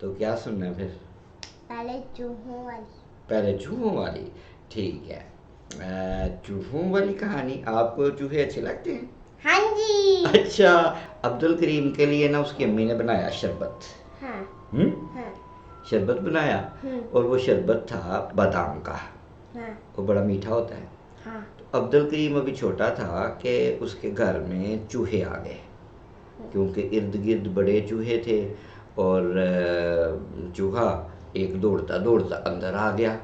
तो क्या सुनना है फिर? पहले चूहों वाली। पहले चूहों वाली, ठीक है। चूहों वाली कहानी, आपको चूहे अच्छे लगते हैं? हाँ जी। अच्छा, अब्दुल करीम के लिए ना उसकी अम्मी ने बनाया शरबत। हाँ हाँ शरबत बनाया, और वो शरबत था बादाम का। हाँ वो बड़ा मीठा होता है। हाँ तो अब्दुल करीम अभी छोटा था कि उसके घर में चूहे आ गए, क्योंकि इर्द गिर्द बड़े चूहे थे। और चूहा एक दौड़ता दौड़ता अंदर आ गया।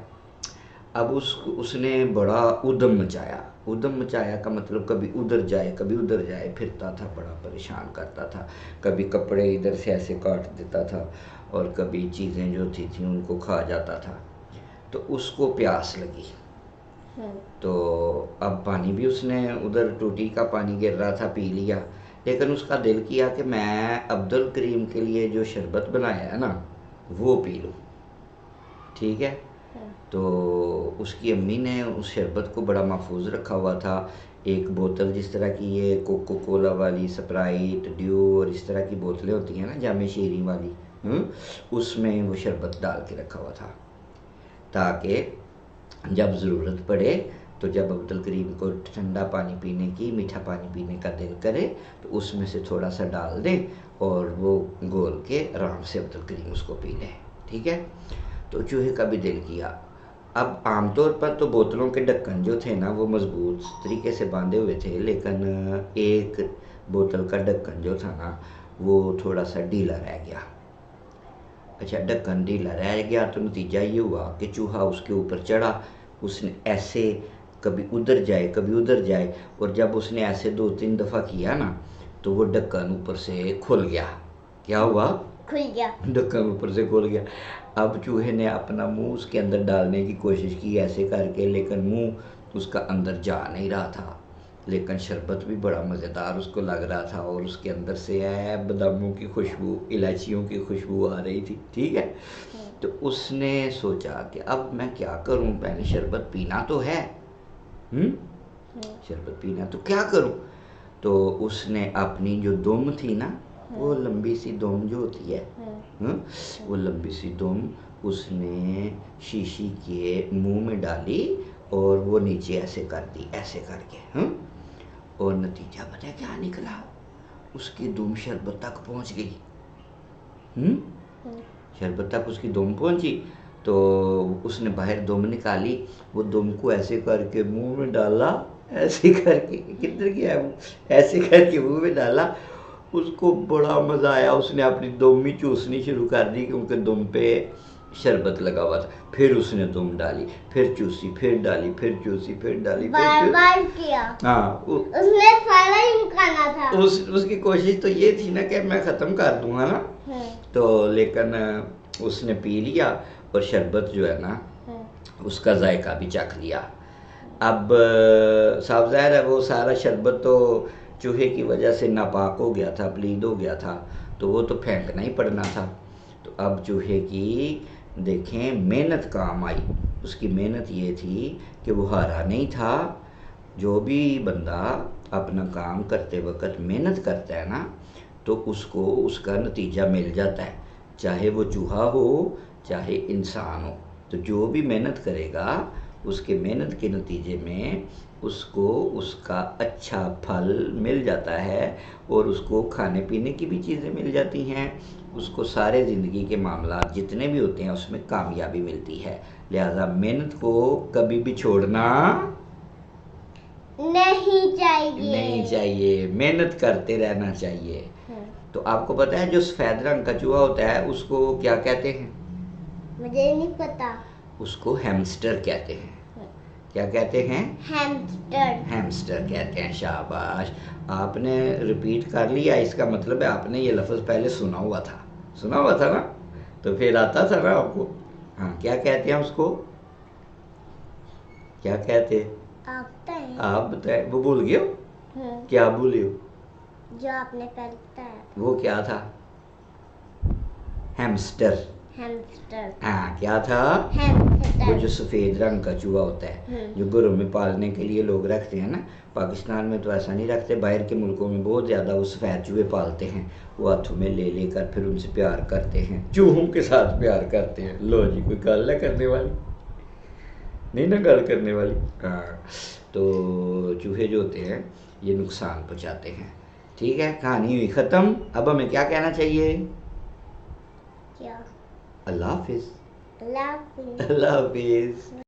अब उसने बड़ा उद्यम मचाया। उद्यम मचाया का मतलब कभी उधर जाए कभी उधर जाए, फिरता था, बड़ा परेशान करता था। कभी कपड़े इधर से ऐसे काट देता था, और कभी चीज़ें जो थी उनको खा जाता था। तो उसको प्यास लगी। तो अब पानी भी उसने उधर टूटी का पानी गिर रहा था, पी लिया। लेकिन उसका दिल किया कि मैं अब्दुल करीम के लिए जो शरबत बनाया है ना, वो पी लूँ। ठीक है। तो उसकी अम्मी ने उस शरबत को बड़ा महफूज रखा हुआ था। एक बोतल, जिस तरह की ये कोको कोला वाली, स्प्राइट, ड्यू और इस तरह की बोतलें होती हैं ना, जामे शीरी वाली, उसमें वो शरबत डाल के रखा हुआ था, ताकि जब ज़रूरत पड़े, तो जब अब्दुल करीम को ठंडा पानी पीने की, मीठा पानी पीने का दिल करे, तो उसमें से थोड़ा सा डाल दें और वो घोल के आराम से अब्दुल करीम उसको पी लें। ठीक है। तो चूहे का भी दिल किया। अब आमतौर पर तो बोतलों के ढक्कन जो थे ना, वो मज़बूत तरीके से बांधे हुए थे, लेकिन एक बोतल का ढक्कन जो था ना, वो थोड़ा सा ढीला रह गया। अच्छा, ढक्कन ढीला रह गया तो नतीजा ये हुआ कि चूहा उसके ऊपर चढ़ा। उसने ऐसे कभी उधर जाए कभी उधर जाए, और जब उसने ऐसे 2-3 दफ़ा किया ना, तो वो ढक्कन ऊपर से खुल गया। क्या हुआ? खुल गया। ढक्कन ऊपर से खुल गया। अब चूहे ने अपना मुंह उसके अंदर डालने की कोशिश की ऐसे करके, लेकिन मुंह उसका अंदर जा नहीं रहा था। लेकिन शरबत भी बड़ा मज़ेदार उसको लग रहा था, और उसके अंदर से बादामों की खुशबू, इलायचियों की खुशबू आ रही थी। ठीक है। तो उसने सोचा कि अब मैं क्या करूं, पहले शरबत पीना तो है। शरबत पीना तो क्या करूं? तो उसने अपनी जो दुम थी ना, वो लंबी सी दुम जो होती है, वो लंबी सी दुम उसने शीशी के मुंह में डाली, और वो नीचे ऐसे कर दी, ऐसे करके। और नतीजा पता है क्या निकला? उसकी दुम शरबत तक पहुंच गई। शरबत तक उसकी दुम पहुंची। तो उसने बाहर दुम निकाली, वो दुम को ऐसे करके मुंह में डाला, ऐसे करके, किधर गया है वो, ऐसे करके मुंह में डाला। उसको बड़ा मज़ा आया। उसने अपनी दुम ही चूसनी शुरू कर दी, क्योंकि दुम पे शरबत लगा हुआ था। फिर उसने दुम डाली, फिर चूसी, फिर डाली, फिर चूसी, फिर डाली, बार बार किया। हाँ, उसने सारा ही मुकाना था। उसकी कोशिश तो ये थी ना कि मैं ख़त्म कर दूंगा ना। तो लेकिन उसने पी लिया, और शरबत जो है ना, उसका जायका भी चख लिया। अब साफ ज़ाहिर है वो सारा शरबत तो चूहे की वजह से नापाक हो गया था, प्लीद हो गया था, तो वो तो फेंकना ही पड़ना था। तो अब चूहे की देखें मेहनत काम आई। उसकी मेहनत ये थी कि वो हारा नहीं था। जो भी बंदा अपना काम करते वक्त मेहनत करता है ना, तो उसको उसका नतीजा मिल जाता है, चाहे वो चूहा हो चाहे इंसान हो। तो जो भी मेहनत करेगा, उसके मेहनत के नतीजे में उसको उसका अच्छा फल मिल जाता है, और उसको खाने पीने की भी चीज़ें मिल जाती हैं। उसको सारे ज़िंदगी के मामला जितने भी होते हैं उसमें कामयाबी मिलती है। लिहाजा मेहनत को कभी भी छोड़ना नहीं चाहिए, मेहनत करते रहना चाहिए। तो आपको पता है जो सफ़ेद रंग का चूहा होता है उसको क्या कहते हैं? मुझे नहीं पता। उसको हैमस्टर कहते हैं। क्या कहते हैं? हैमस्टर। हैमस्टर कहते हैं। शाबाश, आपने रिपीट कर लिया, इसका मतलब है आपने ये लफ्ज़ पहले सुना हुआ था। सुना हुआ था ना, तो फिर आता था ना आपको। हाँ, क्या कहते हैं उसको? क्या कहते हैं? आप बताए, वो भूल गए हो? क्या भूले हो? जो आपने पहले बताया था। वो क्या था? हैमस्टर। हैमस्टर। हाँ, क्या था? वो हैमस्टर। जो सफ़ेद रंग का चूहा होता है, जो घरों में पालने के लिए लोग रखते हैं ना। पाकिस्तान में तो ऐसा नहीं रखते, बाहर के मुल्कों में बहुत ज़्यादा वो सफ़ेद चूहे पालते हैं। वो हाथों में ले लेकर फिर उनसे प्यार करते हैं, चूहों के साथ प्यार करते हैं। लो जी, कोई गल है करने वाली? नहीं ना गल करने वाली। हाँ, तो चूहे जो होते हैं ये नुकसान पहुँचाते हैं। ठीक है, कहानी हुई ख़त्म। अब हमें क्या कहना चाहिए? क्या? अल्लाह हाफिज़। अल्लाह हाफिज़। अल्लाह हाफिज़।